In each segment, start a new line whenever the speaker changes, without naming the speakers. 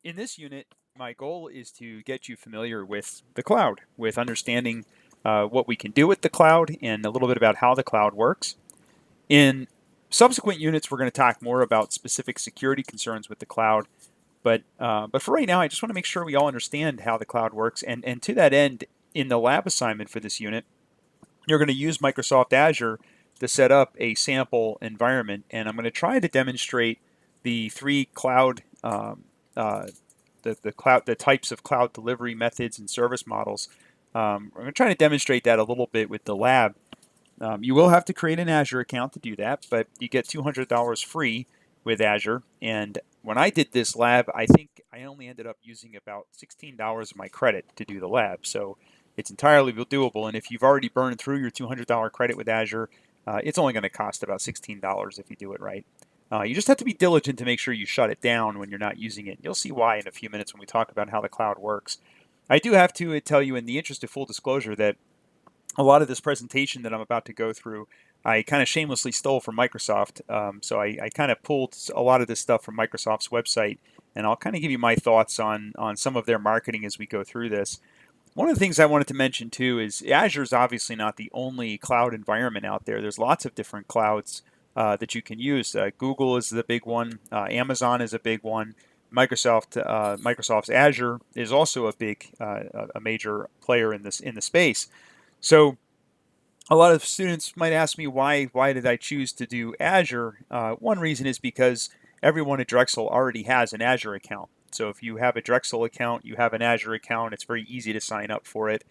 In this unit, my goal is to get you familiar with the cloud, with understanding what we can do with the cloud and a little bit about how the cloud works. In subsequent units, we're going to talk more about specific security concerns with the cloud. But for right now, I just want to make sure we all understand how the cloud works. And to that end, in the lab assignment for this unit, you're going to use Microsoft Azure to set up a sample environment. And I'm going to try to demonstrate the three cloud the types of cloud delivery methods and service models. I'm going to try to demonstrate that a little bit with the lab. You will have to create an Azure account to do that, but you get $200 free with Azure. And when I did this lab, I think I only ended up using about $16 of my credit to do the lab. So it's entirely doable. And if you've already burned through your $200 credit with Azure, it's only going to cost about $16 if you do it right. You just have to be diligent to make sure you shut it down when you're not using it. You'll see why in a few minutes when we talk about how the cloud works. I do have to tell you, in the interest of full disclosure, that a lot of this presentation that I'm about to go through, I kind of shamelessly stole from Microsoft. So I kind of pulled a lot of this stuff from Microsoft's website, and I'll kind of give you my thoughts on some of their marketing as we go through this. One of the things I wanted to mention too is Azure is obviously not the only cloud environment out there. There's lots of different clouds that you can use. Google is the big one. Amazon is a big one. Microsoft's Azure is also a major player in the space. So a lot of students might ask me why did I choose to do Azure? One reason is because everyone at Drexel already has an Azure account. So if you have a Drexel account, you have an Azure account. It's very easy to sign up for it.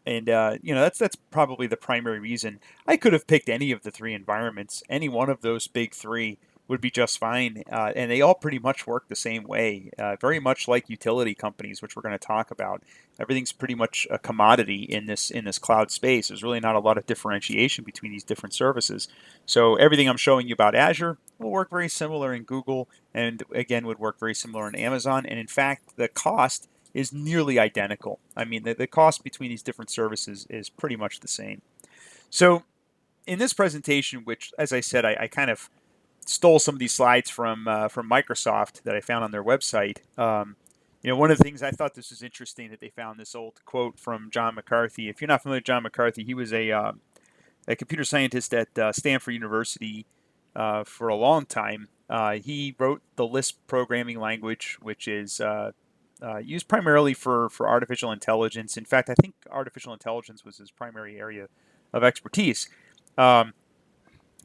That's probably the primary reason. I could have picked any of the three environments. Any one of those big three would be just fine, and they all pretty much work the same way. Very much like utility companies, which we're going to talk about. Everything's pretty much a commodity in this cloud space. There's really not a lot of differentiation between these different services. So everything I'm showing you about Azure will work very similar in Google, and again would work very similar in Amazon. And in fact, the cost is nearly identical. I mean, the cost between these different services is pretty much the same. So in this presentation, which, as I said, I kind of stole some of these slides from Microsoft that I found on their website. One of the things I thought this was interesting that they found this old quote from John McCarthy. If you're not familiar with John McCarthy, he was a computer scientist at Stanford University for a long time. He wrote the Lisp programming language, which is used primarily for artificial intelligence. In fact, I think artificial intelligence was his primary area of expertise.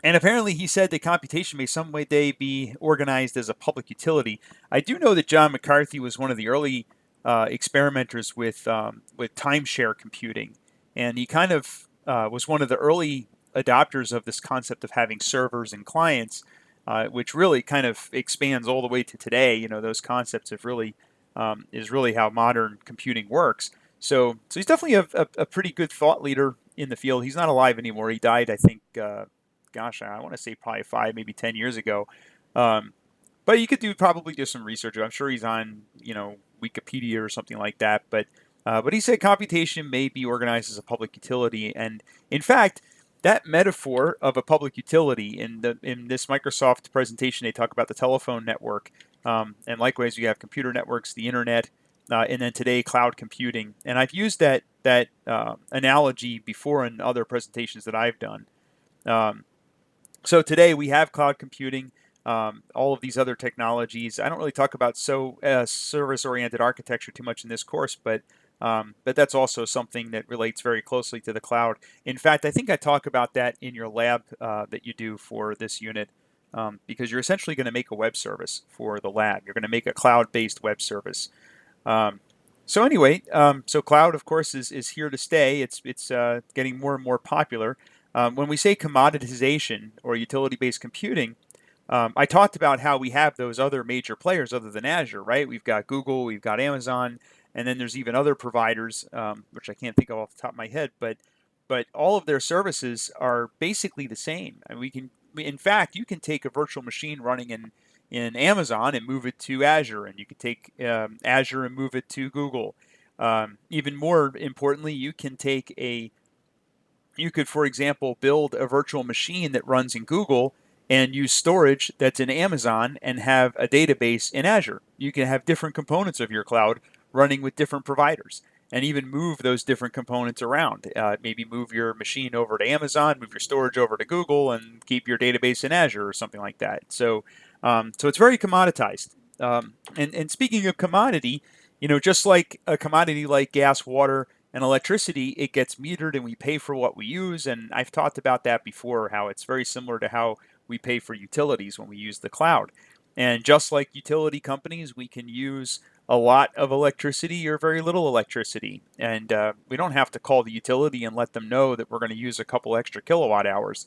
And apparently he said that computation may some day be organized as a public utility. I do know that John McCarthy was one of the early experimenters with timeshare computing. And he kind of was one of the early adopters of this concept of having servers and clients, which really kind of expands all the way to today. Those concepts have really is really how modern computing works. So he's definitely a pretty good thought leader in the field. He's not alive anymore. He died, I think, I want to say probably 5, maybe 10 years ago. But you could probably do some research. I'm sure he's on, Wikipedia or something like that. But he said computation may be organized as a public utility. And in fact, that metaphor of a public utility in this Microsoft presentation, they talk about the telephone network. And likewise, you have computer networks, the internet, and then today, cloud computing. And I've used that analogy before in other presentations that I've done. So today we have cloud computing, all of these other technologies. I don't really talk about service-oriented architecture too much in this course, but that's also something that relates very closely to the cloud. In fact, I think I talk about that in your lab that you do for this unit, because you're essentially going to make a web service for the lab. You're going to make a cloud-based web service. So anyway, so cloud, of course, is here to stay. It's getting more and more popular. When we say commoditization or utility-based computing, I talked about how we have those other major players other than Azure, right? We've got Google, we've got Amazon, and then there's even other providers, which I can't think of off the top of my head, but all of their services are basically the same. And in fact, you can take a virtual machine running in Amazon and move it to Azure, and you can take Azure and move it to Google. Even more importantly, you could, for example, build a virtual machine that runs in Google and use storage that's in Amazon and have a database in Azure. You can have different components of your cloud running with different providers and even move those different components around. Maybe move your machine over to Amazon, move your storage over to Google, and keep your database in Azure or something like that. So it's very commoditized. And speaking of commodity, just like a commodity like gas, water, and electricity, it gets metered and we pay for what we use. And I've talked about that before, how it's very similar to how we pay for utilities when we use the cloud. And just like utility companies, we can use a lot of electricity or very little electricity. And we don't have to call the utility and let them know that we're going to use a couple extra kilowatt hours.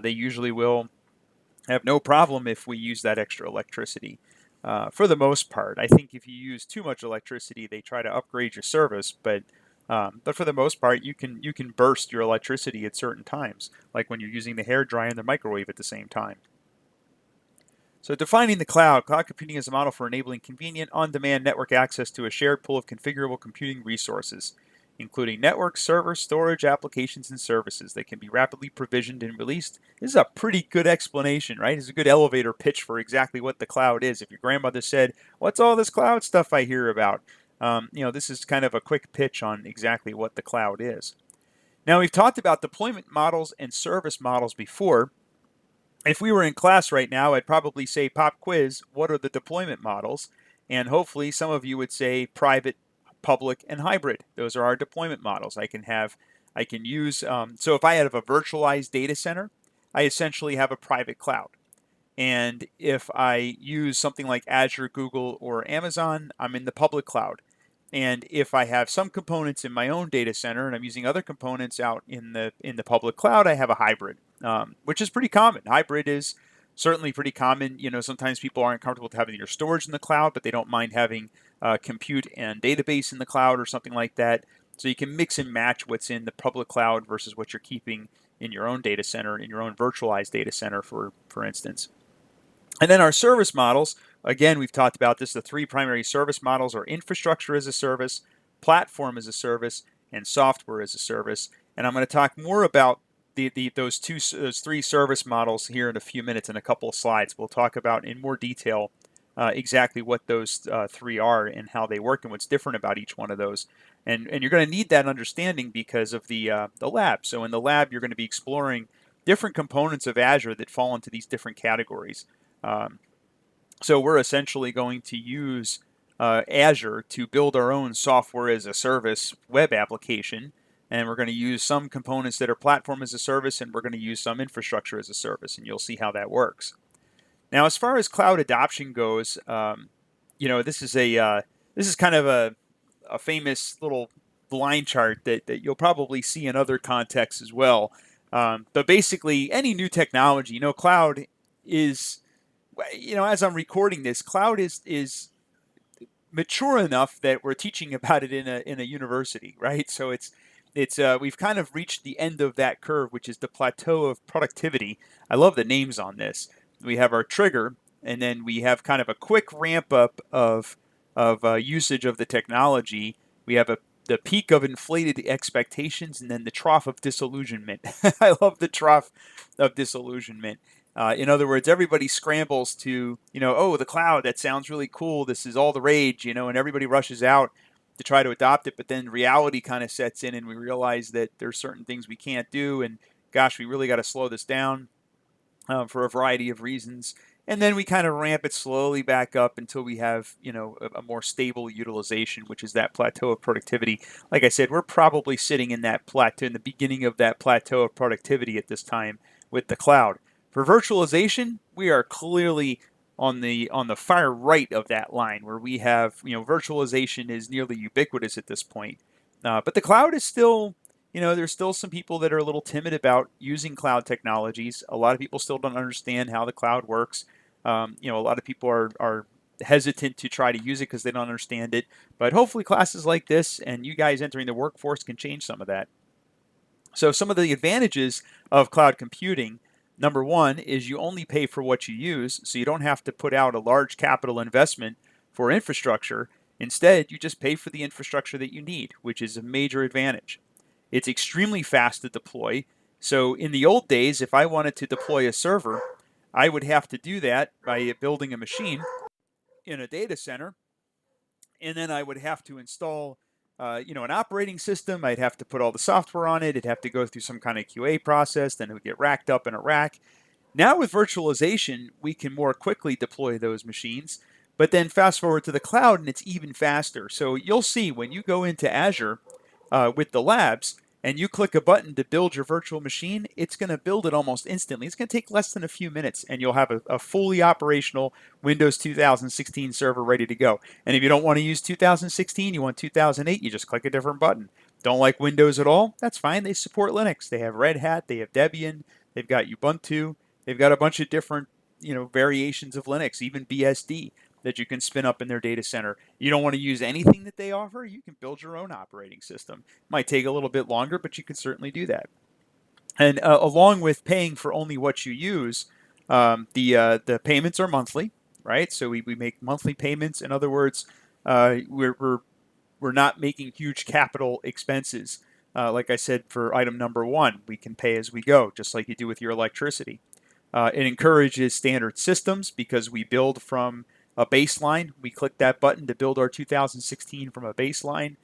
They usually will have no problem if we use that extra electricity. For the most part, I think if you use too much electricity, they try to upgrade your service, but for the most part, you can burst your electricity at certain times, like when you're using the hair dryer and the microwave at the same time. So defining the cloud computing is a model for enabling convenient, on-demand network access to a shared pool of configurable computing resources, including network, server, storage, applications, and services that can be rapidly provisioned and released. This is a pretty good explanation, right? It's a good elevator pitch for exactly what the cloud is. If your grandmother said, "What's all this cloud stuff I hear about?" This is kind of a quick pitch on exactly what the cloud is. Now, we've talked about deployment models and service models before. If we were in class right now, I'd probably say, pop quiz, what are the deployment models? And hopefully some of you would say private, public, and hybrid. Those are our deployment models. I can use, so if I have a virtualized data center, I essentially have a private cloud. And if I use something like Azure, Google, or Amazon, I'm in the public cloud. And if I have some components in my own data center and I'm using other components out in the public cloud, I have a hybrid, which is pretty common. Hybrid is certainly pretty common. Sometimes people aren't comfortable with having your storage in the cloud, but they don't mind having compute and database in the cloud or something like that. So you can mix and match what's in the public cloud versus what you're keeping in your own data center, in your own virtualized data center, for instance. And then our service models, again, we've talked about this. The three primary service models are infrastructure as a service, platform as a service, and software as a service. And I'm going to talk more about those three service models here in a few minutes in a couple of slides. We'll talk about in more detail exactly what those three are and how they work and what's different about each one of those. And you're going to need that understanding because of the lab. So in the lab, you're going to be exploring different components of Azure that fall into these different categories. So we're essentially going to use Azure to build our own software as a service web application, and we're going to use some components that are platform as a service, and we're going to use some infrastructure as a service, and you'll see how that works. Now, as far as cloud adoption goes, this is kind of a famous little line chart that you'll probably see in other contexts as well. But basically, any new technology, cloud is, as I'm recording this, cloud is mature enough that we're teaching about it in a university, right? So we've kind of reached the end of that curve, which is the plateau of productivity. I love the names on this. We have our trigger, and then we have kind of a quick ramp up of usage of the technology. We have the peak of inflated expectations, and then the trough of disillusionment. I love the trough of disillusionment. In other words, everybody scrambles to, the cloud, that sounds really cool. This is all the rage, and everybody rushes out to try to adopt it. But then reality kind of sets in and we realize that there's certain things we can't do. And gosh, we really got to slow this down for a variety of reasons. And then we kind of ramp it slowly back up until we have, a more stable utilization, which is that plateau of productivity. Like I said, we're probably sitting in that plateau, in the beginning of that plateau of productivity at this time with the cloud. For virtualization, we are clearly on the far right of that line, where we have, virtualization is nearly ubiquitous at this point. But the cloud is still, there's still some people that are a little timid about using cloud technologies. A lot of people still don't understand how the cloud works. A lot of people are hesitant to try to use it because they don't understand it. But hopefully classes like this and you guys entering the workforce can change some of that. So some of the advantages of cloud computing: number one is you only pay for what you use, so you don't have to put out a large capital investment for infrastructure. Instead, you just pay for the infrastructure that you need, which is a major advantage. It's extremely fast to deploy. So in the old days, if I wanted to deploy a server, I would have to do that by building a machine in a data center, and then I would have to install an operating system. I'd have to put all the software on it. It'd have to go through some kind of QA process. Then it would get racked up in a rack. Now with virtualization, we can more quickly deploy those machines. But then fast forward to the cloud, and it's even faster. So you'll see when you go into Azure with the labs, and you click a button to build your virtual machine, it's going to build it almost instantly. It's going to take less than a few minutes, and you'll have a fully operational Windows 2016 server ready to go. And if you don't want to use 2016, you want 2008, you just click a different button. Don't like Windows at all? That's fine. They support Linux. They have Red Hat. They have Debian. They've got Ubuntu. They've got a bunch of different variations of Linux, even BSD, that you can spin up in their data center. You don't want to use anything that they offer, you can build your own operating system. Might take a little bit longer, but you can certainly do that. And along with paying for only what you use, the payments are monthly, right? So we make monthly payments. In other words, we're not making huge capital expenses. Like I said, for item number one, we can pay as we go, just like you do with your electricity. It encourages standard systems because we build from a baseline. We click that button to build our 2016 from a baseline.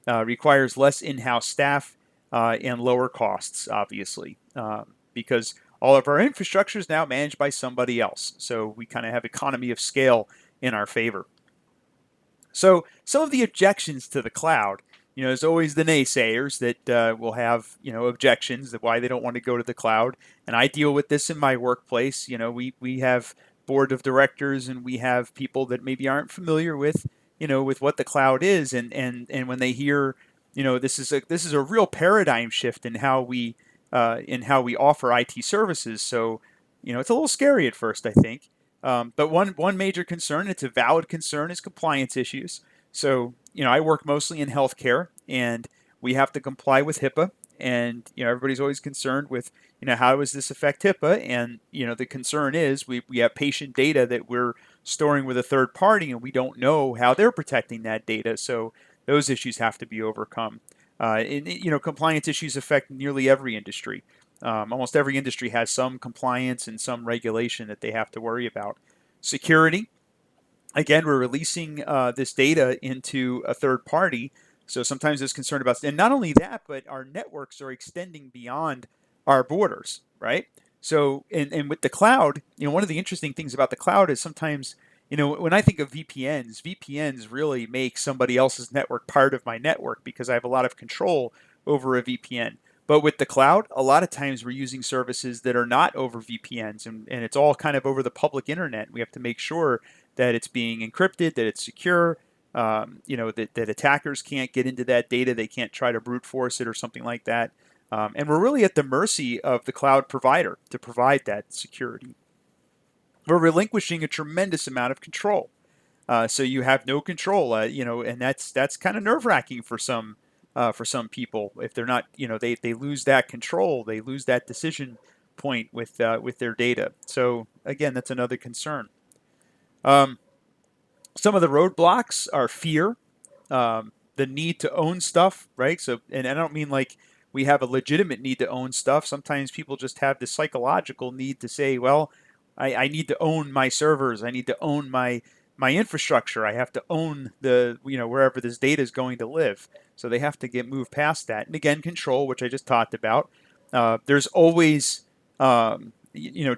Requires less in-house staff and lower costs, obviously, because all of our infrastructure is now managed by somebody else. So we kind of have economy of scale in our favor. So some of the objections to the cloud, there's always the naysayers that will have, objections that why they don't want to go to the cloud. And I deal with this in my workplace. We have board of directors, and we have people that maybe aren't familiar with, with what the cloud is, and when they hear, this is a real paradigm shift in how we offer IT services. So, it's a little scary at first, I think. But one major concern, it's a valid concern, is compliance issues. So, I work mostly in healthcare, and we have to comply with HIPAA. And everybody's always concerned with how does this affect HIPAA? And the concern is we have patient data that we're storing with a third party, and we don't know how they're protecting that data. So those issues have to be overcome. Compliance issues affect nearly every industry. Almost every industry has some compliance and some regulation that they have to worry about. Security. Again, we're releasing this data into a third party. So sometimes there's concern about, and not only that, but our networks are extending beyond our borders, right? So, and with the cloud, one of the interesting things about the cloud is sometimes, when I think of VPNs really make somebody else's network part of my network because I have a lot of control over a VPN. But with the cloud, a lot of times we're using services that are not over VPNs, and it's all kind of over the public internet. We have to make sure that it's being encrypted, that it's secure, that attackers can't get into that data. They can't try to brute force it or something like that. And we're really at the mercy of the cloud provider to provide that security. We're relinquishing a tremendous amount of control. So you have no control, and that's kind of nerve-wracking for some people. If they're not, they lose that control, they lose that decision point with their data. So again, that's another concern. Some of the roadblocks are fear, the need to own stuff, right? So, and I don't mean like we have a legitimate need to own stuff. Sometimes people just have this psychological need to say, well, I need to own my servers. I need to own my infrastructure. I have to own the, wherever this data is going to live. So they have to move past that. And again, control, which I just talked about. There's always,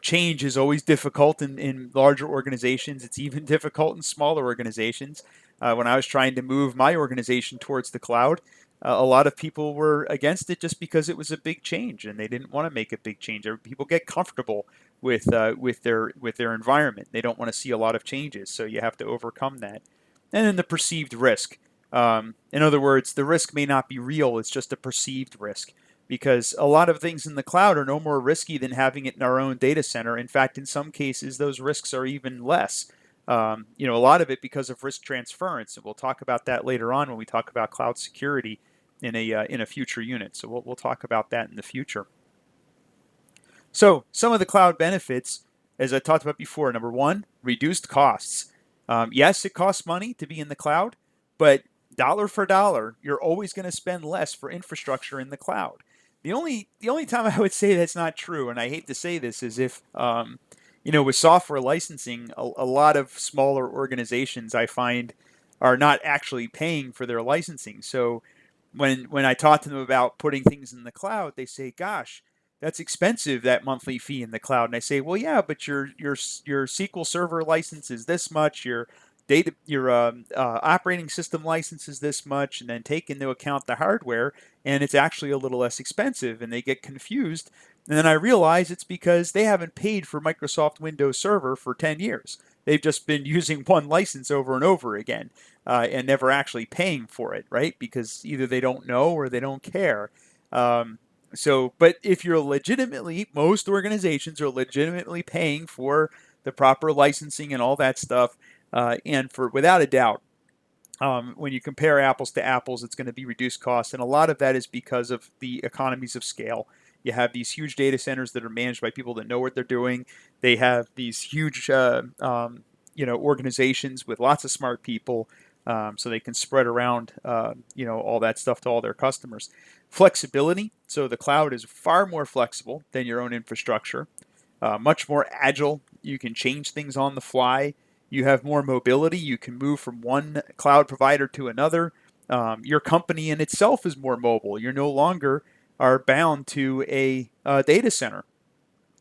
change is always difficult in larger organizations. It's even difficult in smaller organizations. When I was trying to move my organization towards the cloud, a lot of people were against it just because it was a big change, and they didn't want to make a big change. People get comfortable with their environment. They don't want to see a lot of changes, so you have to overcome that. And then the perceived risk. In other words, the risk may not be real. It's just a perceived risk, because a lot of things in the cloud are no more risky than having it in our own data center. In fact, in some cases, those risks are even less. A lot of it because of risk transference, and we'll talk about that later on when we talk about cloud security in a future unit. So we'll talk about that in the future. So some of the cloud benefits, as I talked about before, number one, reduced costs. Yes, it costs money to be in the cloud, but dollar for dollar, you're always going to spend less for infrastructure in the cloud. The only time I would say that's not true, and I hate to say this, is if with software licensing, a lot of smaller organizations I find are not actually paying for their licensing. So when I talk to them about putting things in the cloud, they say, "Gosh, that's expensive, that monthly fee in the cloud." And I say, "Well, yeah, but your SQL Server license is this much, your operating system license is this much, and then take into account the hardware, and it's actually a little less expensive." And they get confused, and then I realize it's because they haven't paid for Microsoft Windows Server for 10 years. They've just been using one license over and over again, and never actually paying for it, right? Because either they don't know or they don't care. But if you're legitimately, most organizations are legitimately paying for the proper licensing and all that stuff, and for without a doubt, when you compare apples to apples, it's going to be reduced costs, and a lot of that is because of the economies of scale. You have these huge data centers that are managed by people that know what they're doing. They have these huge, organizations with lots of smart people, so they can spread around, all that stuff to all their customers. Flexibility. So the cloud is far more flexible than your own infrastructure, much more agile. You can change things on the fly. You have more mobility. You can move from one cloud provider to another. Your company in itself is more mobile. You're no longer are bound to a data center.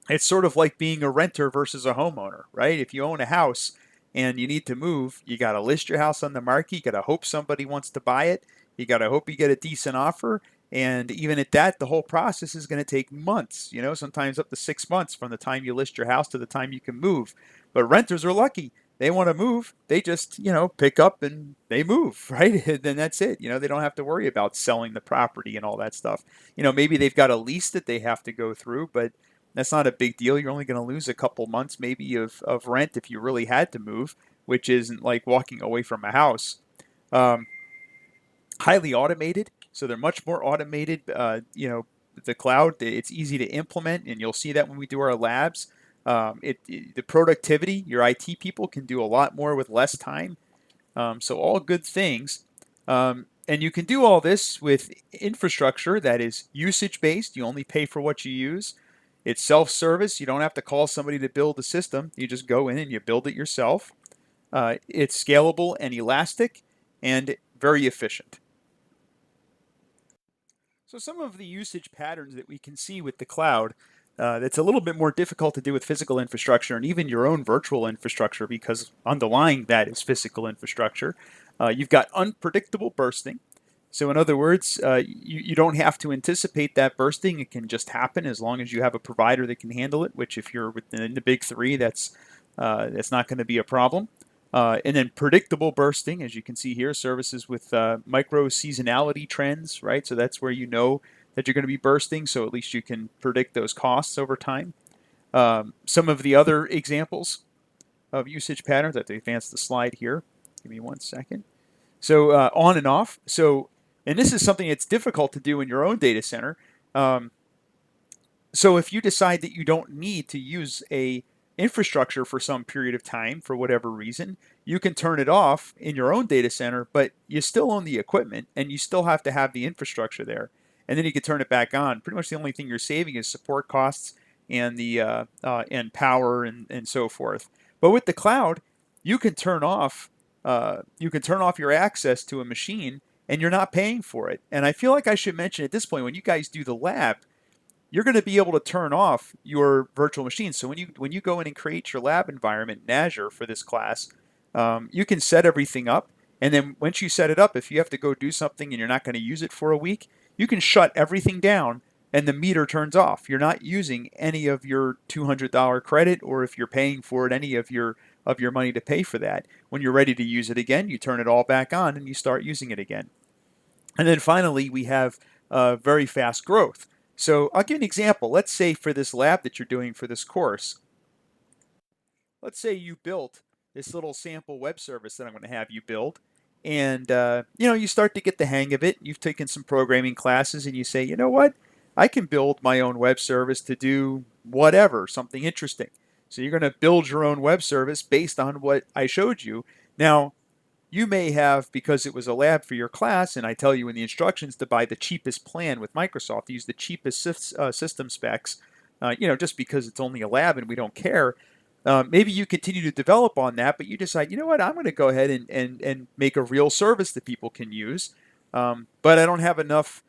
It's sort of like being a renter versus a homeowner, right? If you own a house and you need to move, you got to list your house on the market. You got to hope somebody wants to buy it. You got to hope you get a decent offer. And even at that, the whole process is going to take months, sometimes up to 6 months from the time you list your house to the time you can move. But renters are lucky. They want to move. They just, pick up and they move, right? And then that's it. They don't have to worry about selling the property and all that stuff. Maybe they've got a lease that they have to go through, but that's not a big deal. You're only going to lose a couple months maybe of rent if you really had to move, which isn't like walking away from a house. Highly automated. So they're much more automated. The cloud, it's easy to implement, and you'll see that when we do our labs. The productivity, your IT people can do a lot more with less time. So all good things. And you can do all this with infrastructure that is usage-based. You only pay for what you use. It's self-service. You don't have to call somebody to build the system. You just go in and you build it yourself. It's scalable and elastic and very efficient. So some of the usage patterns that we can see with the cloud, that's a little bit more difficult to do with physical infrastructure and even your own virtual infrastructure, because underlying that is physical infrastructure. You've got unpredictable bursting. So in other words, you don't have to anticipate that bursting. It can just happen as long as you have a provider that can handle it, which if you're within the big three, that's not going to be a problem. And then predictable bursting, as you can see here, services with micro seasonality trends, right? So that's where you know that you're going to be bursting, so at least you can predict those costs over time. Some of the other examples of usage patterns, I have to advance the slide here. Give me 1 second. So on and off. And this is something that's difficult to do in your own data center. So if you decide that you don't need to use a infrastructure for some period of time for whatever reason, you can turn it off in your own data center, but you still own the equipment and you still have to have the infrastructure there. And then you can turn it back on. Pretty much the only thing you're saving is support costs and the and power and so forth. But with the cloud, you can turn off your access to a machine and you're not paying for it. And I feel like I should mention at this point, when you guys do the lab, you're going to be able to turn off your virtual machine. So when you go in and create your lab environment in Azure for this class, you can set everything up. And then once you set it up, if you have to go do something and you're not going to use it for a week, you can shut everything down and the meter turns off. You're not using any of your $200 credit, or if you're paying for it, any of your money to pay for that. When you're ready to use it again, you turn it all back on and you start using it again. And then finally, we have very fast growth. So I'll give you an example. Let's say for this lab that you're doing for this course, let's say you built this little sample web service that I'm going to have you build. And you start to get the hang of it. You've taken some programming classes and you say, you know what? I can build my own web service to do whatever, something interesting. So you're going to build your own web service based on what I showed you. Now, you may have, because it was a lab for your class, and I tell you in the instructions to buy the cheapest plan with Microsoft, use the cheapest system specs, just because it's only a lab and we don't care. Maybe you continue to develop on that, but you decide, you know what, I'm going to go ahead and make a real service that people can use. But I don't have enough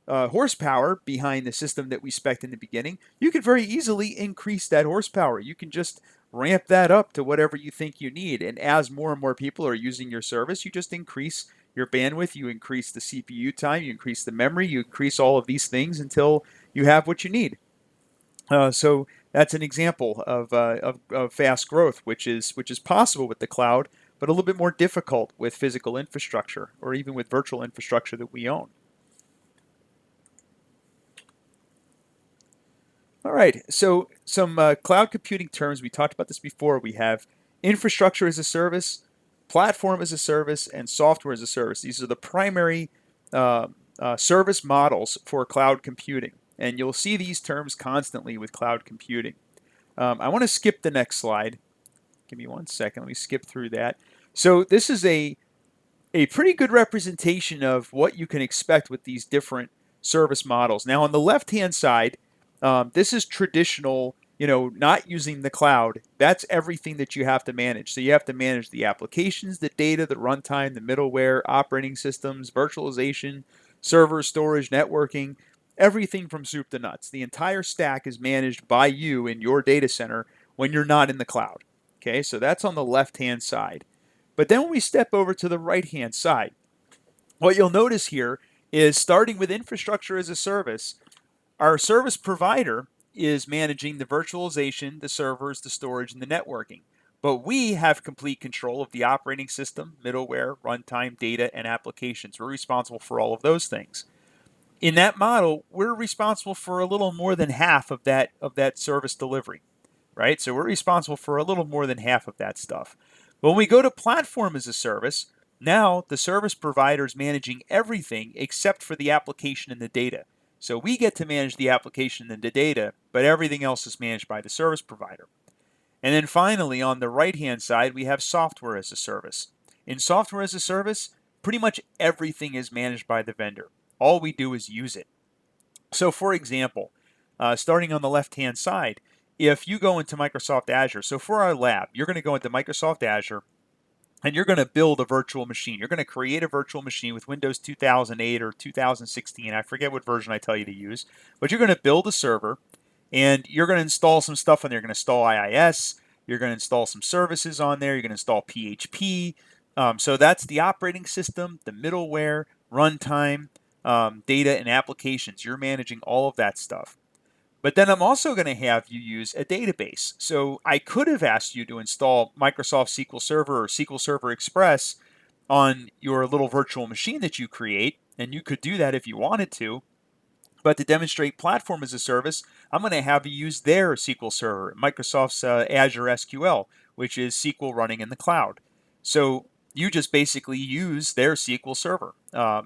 horsepower behind the system that we spec'd in the beginning. You can very easily increase that horsepower. You can just ramp that up to whatever you think you need. And as more and more people are using your service, you just increase your bandwidth, you increase the CPU time, you increase the memory, you increase all of these things until you have what you need. So that's an example of fast growth, which is possible with the cloud, but a little bit more difficult with physical infrastructure or even with virtual infrastructure that we own. All right, so some cloud computing terms. We talked about this before. We have infrastructure as a service, platform as a service, and software as a service. These are the primary service models for cloud computing. And you'll see these terms constantly with cloud computing. I want to skip the next slide. Give me 1 second. Let me skip through that. So this is a pretty good representation of what you can expect with these different service models. Now on the left-hand side, this is traditional, not using the cloud. That's everything that you have to manage. So you have to manage the applications, the data, the runtime, the middleware, operating systems, virtualization, server storage, networking, everything from soup to nuts. The entire stack is managed by you in your data center when you're not in the cloud. Okay, so that's on the left-hand side. But then when we step over to the right-hand side, what you'll notice here is starting with infrastructure as a service, our service provider is managing the virtualization, the servers, the storage, and the networking. But we have complete control of the operating system, middleware, runtime, data, and applications. We're responsible for all of those things. In that model, we're responsible for a little more than half of that service delivery, right? So we're responsible for a little more than half of that stuff. When we go to platform as a service, now the service provider is managing everything except for the application and the data. So we get to manage the application and the data, but everything else is managed by the service provider. And then finally, on the right-hand side, we have software as a service. In software as a service, pretty much everything is managed by the vendor. All we do is use it. So for example, starting on the left-hand side, if you go into Microsoft Azure, so for our lab, you're going to go into Microsoft Azure, and you're going to build a virtual machine. You're going to create a virtual machine with Windows 2008 or 2016. I forget what version I tell you to use. But you're going to build a server, and you're going to install some stuff on there. You're going to install IIS. You're going to install some services on there. You're going to install PHP. So that's the operating system, the middleware, runtime, data, and applications. You're managing all of that stuff. But then I'm also going to have you use a database. So I could have asked you to install Microsoft SQL Server or SQL Server Express on your little virtual machine that you create, and you could do that if you wanted to. But to demonstrate platform as a service, I'm going to have you use their SQL Server, Microsoft's Azure SQL, which is SQL running in the cloud. So you just basically use their SQL Server.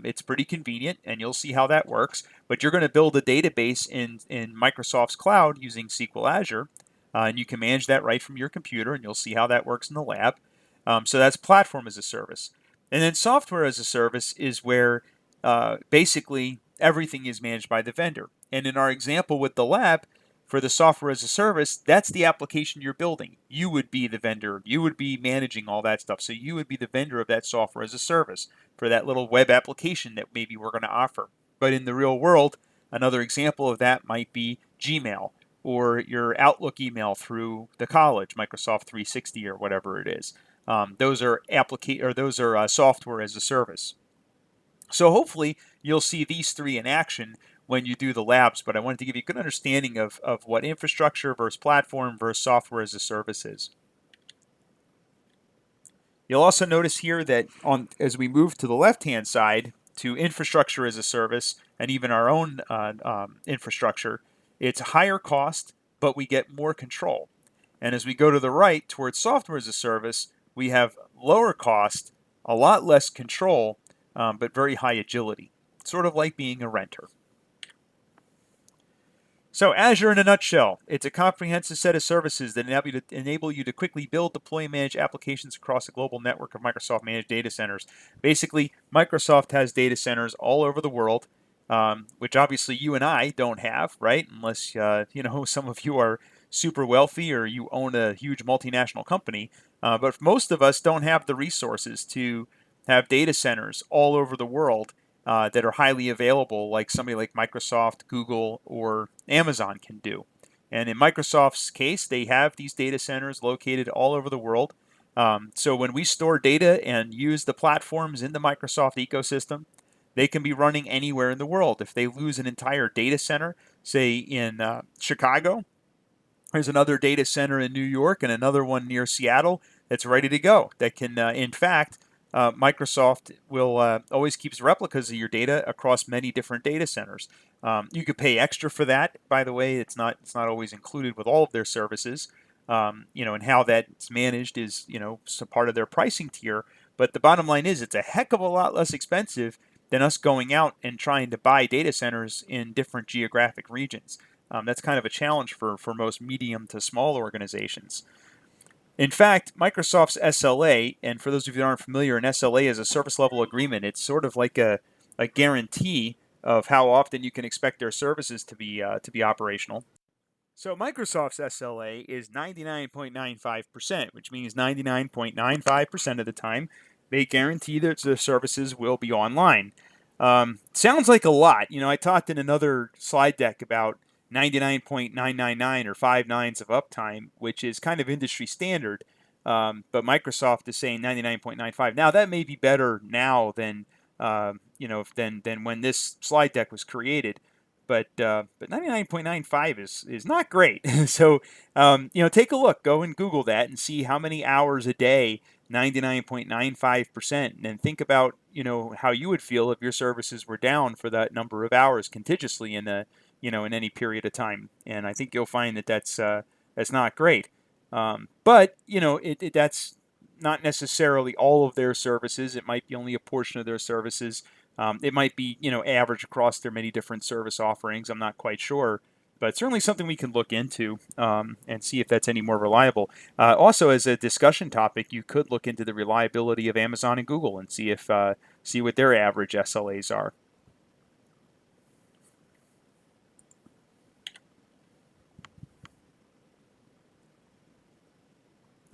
It's pretty convenient, and you'll see how that works. But you're going to build a database in Microsoft's cloud using SQL Azure, and you can manage that right from your computer, and you'll see how that works in the lab. So that's platform as a service. And then software as a service is where basically everything is managed by the vendor. And in our example with the lab, for the software as a service, that's the application you're building. You would be the vendor. You would be managing all that stuff. So you would be the vendor of that software as a service for that little web application that maybe we're going to offer. But in the real world, another example of that might be Gmail or your Outlook email through the college, Microsoft 360 or whatever it is. Those are software as a service. So hopefully you'll see these three in action when you do the labs, but I wanted to give you a good understanding of what infrastructure versus platform versus software as a service is. You'll also notice here that as we move to the left-hand side to infrastructure as a service and even our own infrastructure, it's higher cost, but we get more control. And as we go to the right towards software as a service, we have lower cost, a lot less control, but very high agility, sort of like being a renter. So Azure in a nutshell, it's a comprehensive set of services that enable you to quickly build, deploy, and manage applications across a global network of Microsoft managed data centers. Basically, Microsoft has data centers all over the world, which obviously you and I don't have, right? Unless some of you are super wealthy or you own a huge multinational company. But most of us don't have the resources to have data centers all over the world that are highly available, like somebody like Microsoft, Google, or Amazon can do. And in Microsoft's case, they have these data centers located all over the world. So when we store data and use the platforms in the Microsoft ecosystem, they can be running anywhere in the world. If they lose an entire data center, say in Chicago, there's another data center in New York and another one near Seattle that's ready to go. That can, in fact, Microsoft will always keeps replicas of your data across many different data centers. You could pay extra for that. By the way, it's not always included with all of their services. And how that's managed is some part of their pricing tier. But the bottom line is, it's a heck of a lot less expensive than us going out and trying to buy data centers in different geographic regions. That's kind of a challenge for most medium to small organizations. In fact, Microsoft's SLA, and for those of you that aren't familiar, an SLA is a service level agreement. It's sort of like a guarantee of how often you can expect their services to be operational. So Microsoft's SLA is 99.95%, which means 99.95% of the time they guarantee that the services will be online. Sounds like a lot. I talked in another slide deck about 99.999 or 5 nines of uptime, which is kind of industry standard. But Microsoft is saying 99.95. Now that may be better now than than when this slide deck was created. But 99.95 is not great. So take a look, go and Google that and see how many hours a day 99.95%, and then think about how you would feel if your services were down for that number of hours contagiously in in any period of time. And I think you'll find that that's not great. But that's not necessarily all of their services. It might be only a portion of their services. It might be, average across their many different service offerings. I'm not quite sure, but certainly something we can look into and see if that's any more reliable. Also, as a discussion topic, you could look into the reliability of Amazon and Google and see what their average SLAs are.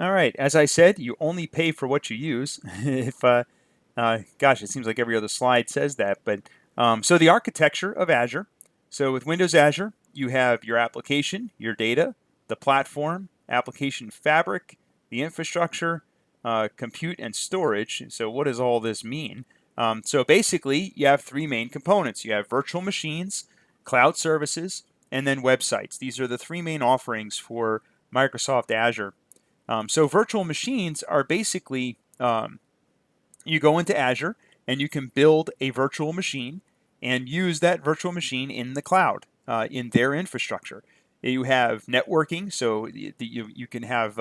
All right, as I said, you only pay for what you use. If gosh, it seems like every other slide says that, but so the architecture of Azure. So with Windows Azure, you have your application, your data, the platform, application fabric, the infrastructure, compute, and storage. So what does all this mean? So basically, you have 3 main components. You have virtual machines, cloud services, and then websites. These are the 3 main offerings for Microsoft Azure. So virtual machines are basically you go into Azure and you can build a virtual machine and use that virtual machine in the cloud, in their infrastructure. You have networking, so you can have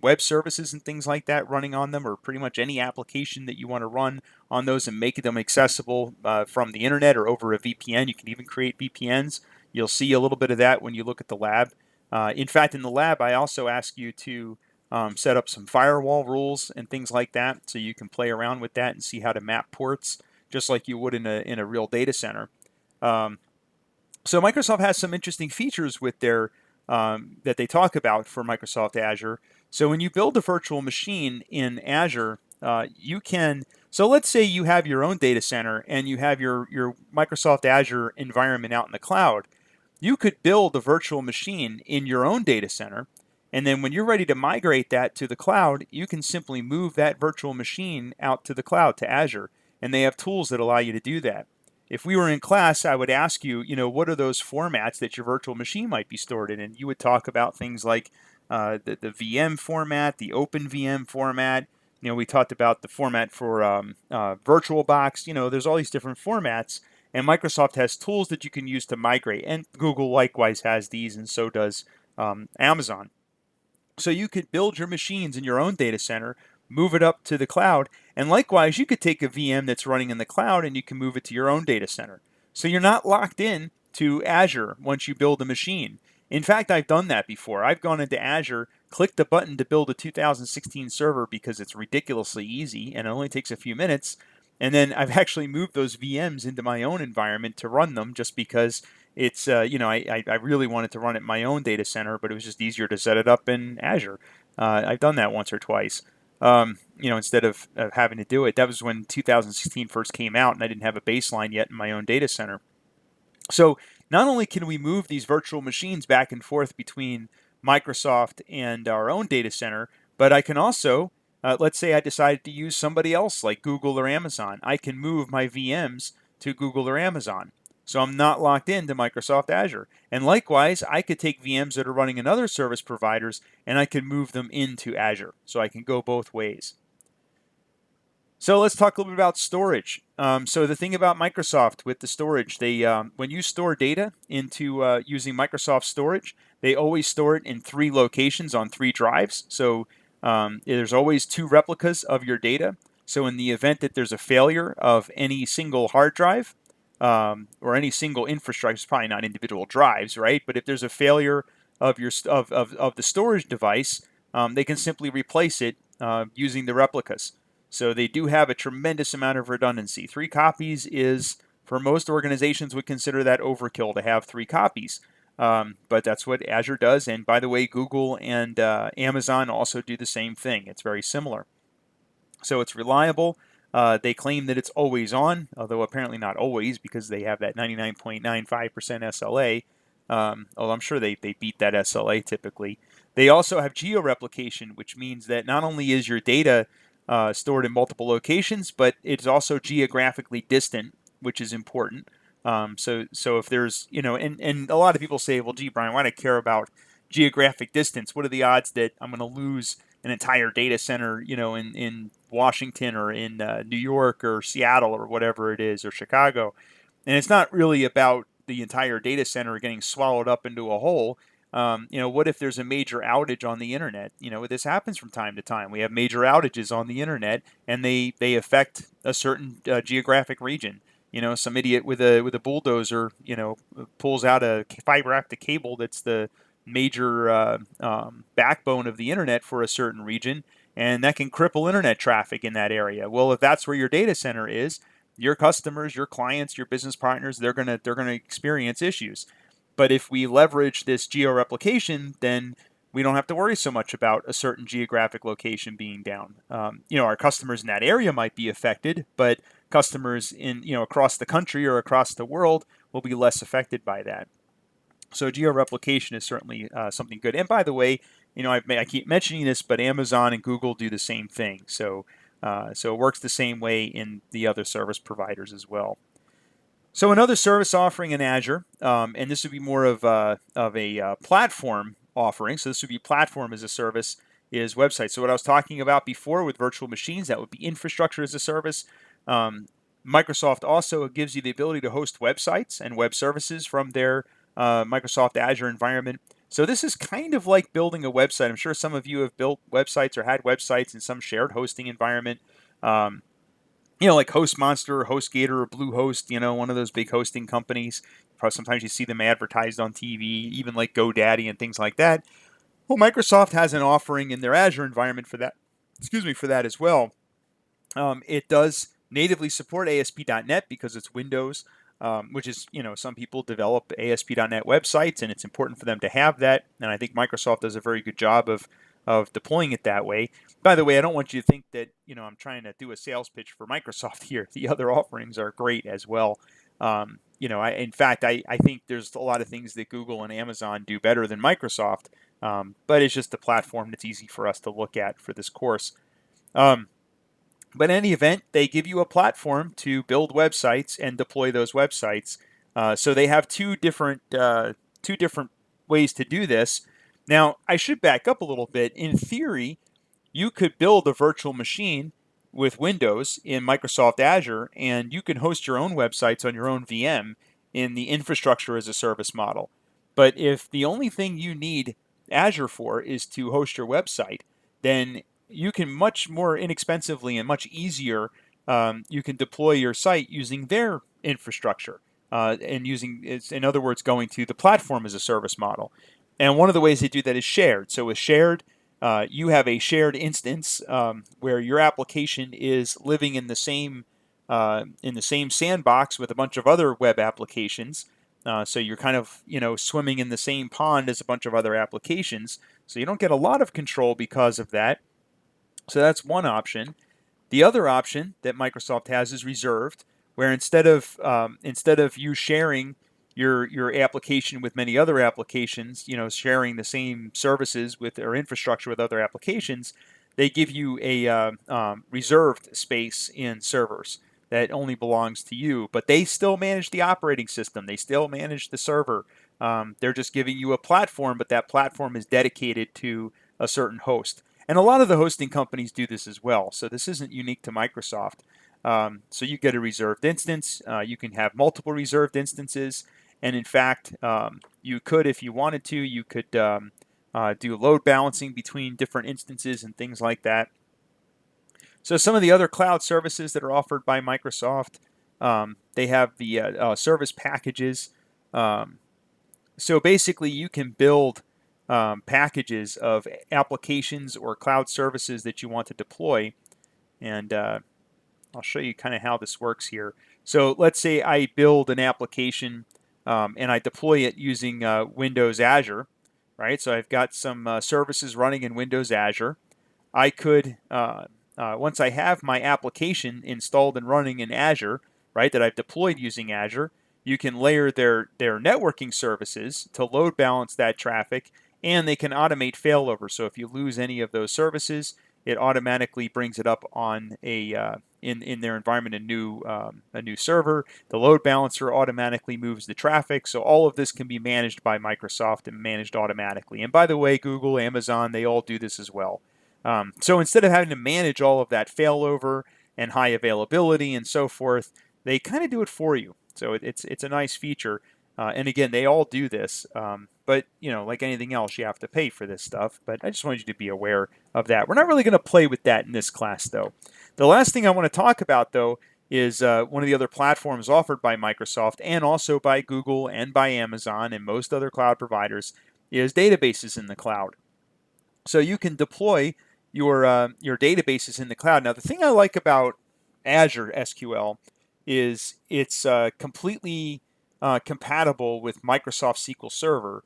web services and things like that running on them, or pretty much any application that you want to run on those and make them accessible from the internet or over a VPN. You can even create VPNs. You'll see a little bit of that when you look at the lab. In fact, in the lab, I also ask you to set up some firewall rules and things like that, so you can play around with that and see how to map ports just like you would in a real data center. So Microsoft has some interesting features with their that they talk about for Microsoft Azure. So when you build a virtual machine in Azure, you can. So let's say you have your own data center and you have your Microsoft Azure environment out in the cloud. You could build a virtual machine in your own data center. And then when you're ready to migrate that to the cloud, you can simply move that virtual machine out to the cloud, to Azure. And they have tools that allow you to do that. If we were in class, I would ask you, what are those formats that your virtual machine might be stored in? And you would talk about things like the VM format, the OpenVM format. We talked about the format for VirtualBox. There's all these different formats. And Microsoft has tools that you can use to migrate. And Google likewise has these, and so does Amazon. So you could build your machines in your own data center, move it up to the cloud, and likewise, you could take a VM that's running in the cloud and you can move it to your own data center. So you're not locked in to Azure once you build a machine. In fact, I've done that before. I've gone into Azure, clicked the button to build a 2016 server because it's ridiculously easy and it only takes a few minutes. And then I've actually moved those VMs into my own environment to run them just because I really wanted to run it in my own data center, but it was just easier to set it up in Azure. I've done that once or twice. Instead of having to do it. That was when 2016 first came out, and I didn't have a baseline yet in my own data center. So not only can we move these virtual machines back and forth between Microsoft and our own data center, but I can also, let's say I decided to use somebody else like Google or Amazon. I can move my VMs to Google or Amazon. So I'm not locked into Microsoft Azure. And likewise, I could take VMs that are running in other service providers and I can move them into Azure. So I can go both ways. So let's talk a little bit about storage. So the thing about Microsoft with the storage, they when you store data into using Microsoft storage, they always store it in 3 locations on 3 drives. So there's always 2 replicas of your data. So in the event that there's a failure of any single hard drive or any single infrastructure, it's probably not individual drives, right? But if there's a failure of your of the storage device, they can simply replace it using the replicas. So they do have a tremendous amount of redundancy. 3 copies is, for most organizations, would consider that overkill to have 3 copies. But that's what Azure does. And by the way, Google and Amazon also do the same thing. It's very similar. So it's reliable. They claim that it's always on, although apparently not always because they have that 99.95% SLA. Although I'm sure they beat that SLA typically. They also have Geo-Replication, which means that not only is your data stored in multiple locations, but it's also geographically distant, which is important. So if there's, and a lot of people say, well, gee, Brian, why do I care about geographic distance? What are the odds that I'm going to lose an entire data center, in Washington or in New York or Seattle or whatever it is, or Chicago? And it's not really about the entire data center getting swallowed up into a hole. What if there's a major outage on the internet? This happens from time to time. We have major outages on the internet, and they affect a certain geographic region. Some idiot with a bulldozer, pulls out a fiber optic cable that's the major backbone of the internet for a certain region, and that can cripple internet traffic in that area. Well, if that's where your data center is, your customers, your clients, your business partners, they're gonna experience issues. But if we leverage this geo-replication, then we don't have to worry so much about a certain geographic location being down. Our customers in that area might be affected, but customers in across the country or across the world will be less affected by that. So geo-replication is certainly something good. And by the way, I keep mentioning this, but Amazon and Google do the same thing. So it works the same way in the other service providers as well. So another service offering in Azure, and this would be more of a platform offering. So this would be platform as a service, is websites. So what I was talking about before with virtual machines, that would be infrastructure as a service. Microsoft also gives you the ability to host websites and web services from their Microsoft Azure environment. So this is kind of like building a website. I'm sure some of you have built websites or had websites in some shared hosting environment. Like HostMonster or HostGator or Bluehost, one of those big hosting companies. Sometimes you see them advertised on TV, even like GoDaddy and things like that. Well, Microsoft has an offering in their Azure environment for that. For that as well. It does natively support ASP.NET because it's Windows, which is, some people develop ASP.NET websites, and it's important for them to have that. And I think Microsoft does a very good job of deploying it that way. By the way, I don't want you to think that, I'm trying to do a sales pitch for Microsoft here. The other offerings are great as well. In fact, I think there's a lot of things that Google and Amazon do better than Microsoft, but it's just a platform that's easy for us to look at for this course. But in any event, they give you a platform to build websites and deploy those websites. So they have two different ways to do this. Now, I should back up a little bit. In theory, you could build a virtual machine with Windows in Microsoft Azure, and you can host your own websites on your own VM in the infrastructure as a service model. But if the only thing you need Azure for is to host your website, then you can much more inexpensively and much easier, you can deploy your site using their infrastructure and in other words, going to the platform as a service model. And one of the ways they do that is shared. So with shared, you have a shared instance where your application is living in the same sandbox with a bunch of other web applications. So you're kind of, swimming in the same pond as a bunch of other applications. So you don't get a lot of control because of that. So that's one option. The other option that Microsoft has is reserved, where instead of you sharing your application with many other applications, sharing the same services with or infrastructure with other applications, they give you a reserved space in servers that only belongs to you. But they still manage the operating system. They still manage the server. They're just giving you a platform, but that platform is dedicated to a certain host. And a lot of the hosting companies do this as well. So this isn't unique to Microsoft. So you get a reserved instance. You can have multiple reserved instances. And in fact, you could, if you wanted to, you could do load balancing between different instances and things like that. So some of the other cloud services that are offered by Microsoft, they have the service packages. So basically, you can build packages of applications or cloud services that you want to deploy. And I'll show you kind of how this works here. So let's say I build an application and I deploy it using Windows Azure, right? So I've got some services running in Windows Azure. I could, once I have my application installed and running in Azure, right, that I've deployed using Azure, you can layer their networking services to load balance that traffic, and they can automate failover. So if you lose any of those services, it automatically brings it up on a in their environment a new server. The load balancer automatically moves the traffic. So all of this can be managed by Microsoft and managed automatically. And by the way, Google, Amazon, they all do this as well. So instead of having to manage all of that failover and high availability and so forth, they kind of do it for you. So it's a nice feature. And again, they all do this. But, like anything else, you have to pay for this stuff. But I just wanted you to be aware of that. We're not really going to play with that in this class, though. The last thing I want to talk about, though, is one of the other platforms offered by Microsoft and also by Google and by Amazon and most other cloud providers is databases in the cloud. So you can deploy your databases in the cloud. Now, the thing I like about Azure SQL is it's completely compatible with Microsoft SQL Server.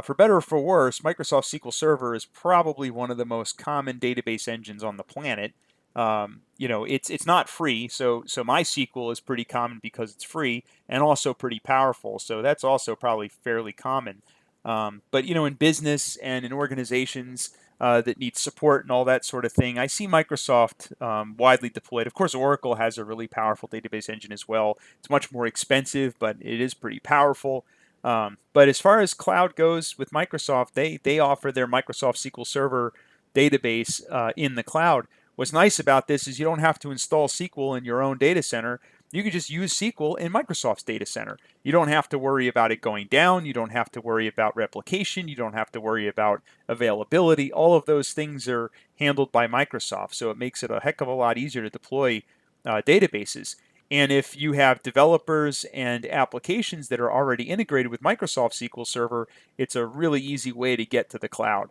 For better or for worse, Microsoft SQL Server is probably one of the most common database engines on the planet. It's not free, so MySQL is pretty common because it's free and also pretty powerful. So that's also probably fairly common. But in business and in organizations that need support and all that sort of thing, I see Microsoft widely deployed. Of course, Oracle has a really powerful database engine as well. It's much more expensive, but it is pretty powerful. But as far as cloud goes with Microsoft, they offer their Microsoft SQL Server database in the cloud. What's nice about this is you don't have to install SQL in your own data center. You can just use SQL in Microsoft's data center. You don't have to worry about it going down. You don't have to worry about replication. You don't have to worry about availability. All of those things are handled by Microsoft, so it makes it a heck of a lot easier to deploy databases. And if you have developers and applications that are already integrated with Microsoft SQL Server, it's a really easy way to get to the cloud.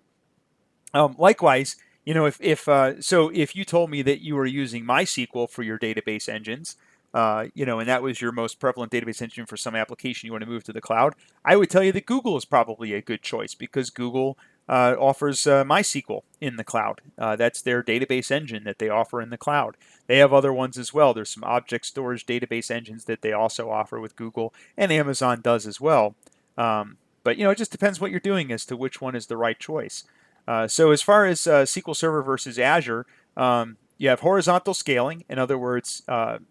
Likewise, if you told me that you were using MySQL for your database engines, and that was your most prevalent database engine for some application you want to move to the cloud, I would tell you that Google is probably a good choice because Google offers MySQL in the cloud. That's their database engine that they offer in the cloud. They have other ones as well. There's some object storage database engines that they also offer with Google, and Amazon does as well. But it just depends what you're doing as to which one is the right choice. So as far as SQL Server versus Azure, you have horizontal scaling. In other words,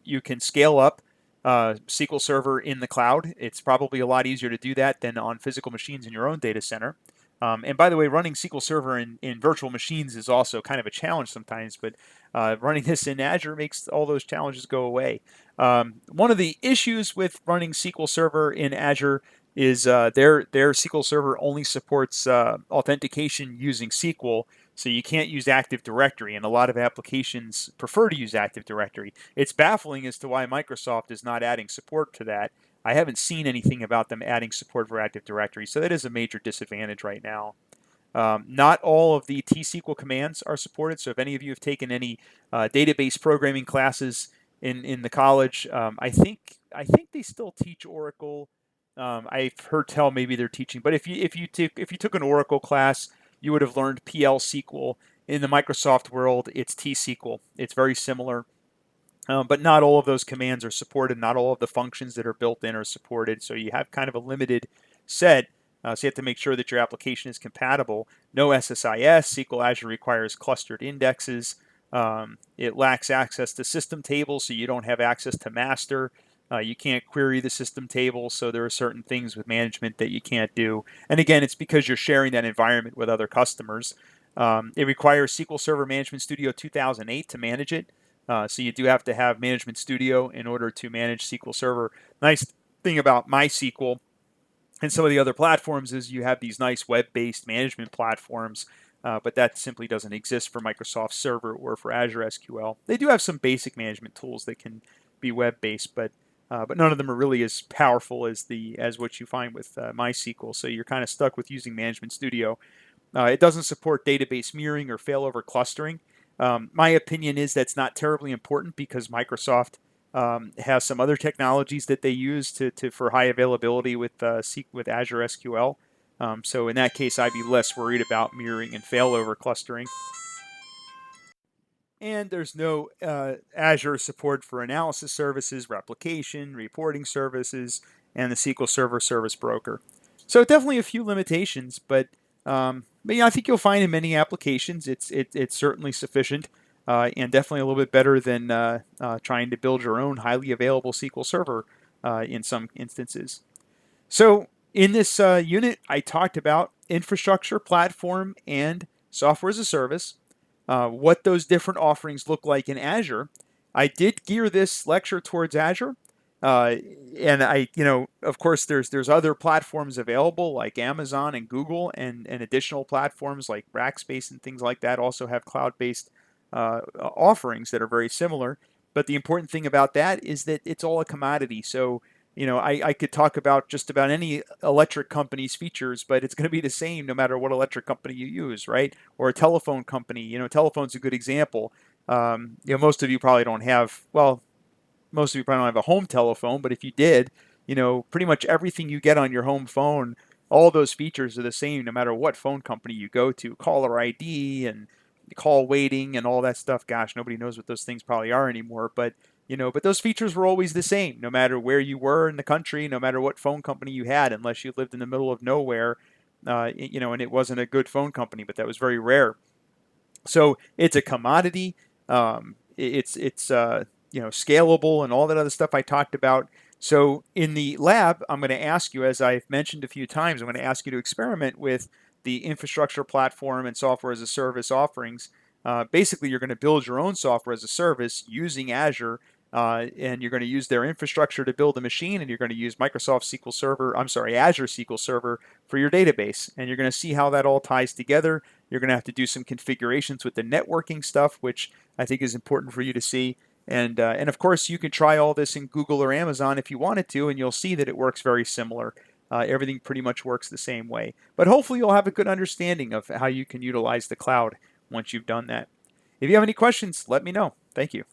you can scale up SQL Server in the cloud. It's probably a lot easier to do that than on physical machines in your own data center. And by the way, running SQL Server in virtual machines is also kind of a challenge sometimes, but running this in Azure makes all those challenges go away. One of the issues with running SQL Server in Azure is their SQL Server only supports authentication using SQL, so you can't use Active Directory, and a lot of applications prefer to use Active Directory. It's baffling as to why Microsoft is not adding support to that. I haven't seen anything about them adding support for Active Directory, so that is a major disadvantage right now. Not all of the T-SQL commands are supported, so if any of you have taken any database programming classes in the college, I think they still teach Oracle I've heard tell maybe they're teaching, but if you took an Oracle class, you would have learned PL SQL. In the Microsoft world, it's T SQL. It's very similar. But not all of those commands are supported. Not all of the functions that are built in are supported. So you have kind of a limited set. So you have to make sure that your application is compatible. No SSIS. SQL Azure requires clustered indexes. It lacks access to system tables, so you don't have access to master. You can't query the system table, so there are certain things with management that you can't do. And again, it's because you're sharing that environment with other customers. It requires SQL Server Management Studio 2008 to manage it. So you do have to have Management Studio in order to manage SQL Server. Nice thing about MySQL and some of the other platforms is you have these nice web-based management platforms, but that simply doesn't exist for Microsoft Server or for Azure SQL. They do have some basic management tools that can be web-based, but none of them are really as powerful as what you find with MySQL. So you're kind of stuck with using Management Studio. It doesn't support database mirroring or failover clustering. My opinion is that's not terribly important because Microsoft has some other technologies that they use for high availability with Azure SQL. So in that case, I'd be less worried about mirroring and failover clustering. And there's no Azure support for analysis services, replication, reporting services, and the SQL Server Service Broker. So definitely a few limitations, but yeah, I think you'll find in many applications it's certainly sufficient and definitely a little bit better than trying to build your own highly available SQL Server in some instances. So in this unit, I talked about infrastructure, platform, and software as a service, what those different offerings look like in Azure. I did gear this lecture towards Azure. Uh, and of course, there's other platforms available like Amazon and Google, and additional platforms like Rackspace and things like that also have cloud-based offerings that are very similar. But the important thing about that is that it's all a commodity. So I could talk about just about any electric company's features, but it's going to be the same no matter what electric company you use, right? Or a telephone company. Telephone's a good example. Most of you probably don't have, well, most of you probably don't have a home telephone, but if you did, pretty much everything you get on your home phone, all those features are the same no matter what phone company you go to. Caller ID and call waiting and all that stuff. Gosh, nobody knows what those things probably are anymore, but those features were always the same no matter where you were in the country, no matter what phone company you had, unless you lived in the middle of nowhere, and it wasn't a good phone company, but that was very rare. So it's a commodity. It's scalable and all that other stuff I talked about. So in the lab, I'm going to ask you, as I've mentioned a few times, I'm going to ask you to experiment with the infrastructure platform and software as a service offerings. Basically, you're going to build your own software as a service using Azure, and you're going to use their infrastructure to build a machine, and you're going to use Azure SQL Server for your database. And you're going to see how that all ties together. You're going to have to do some configurations with the networking stuff, which I think is important for you to see. And of course, you can try all this in Google or Amazon if you wanted to, and you'll see that it works very similar. Everything pretty much works the same way. But hopefully you'll have a good understanding of how you can utilize the cloud once you've done that. If you have any questions, let me know. Thank you.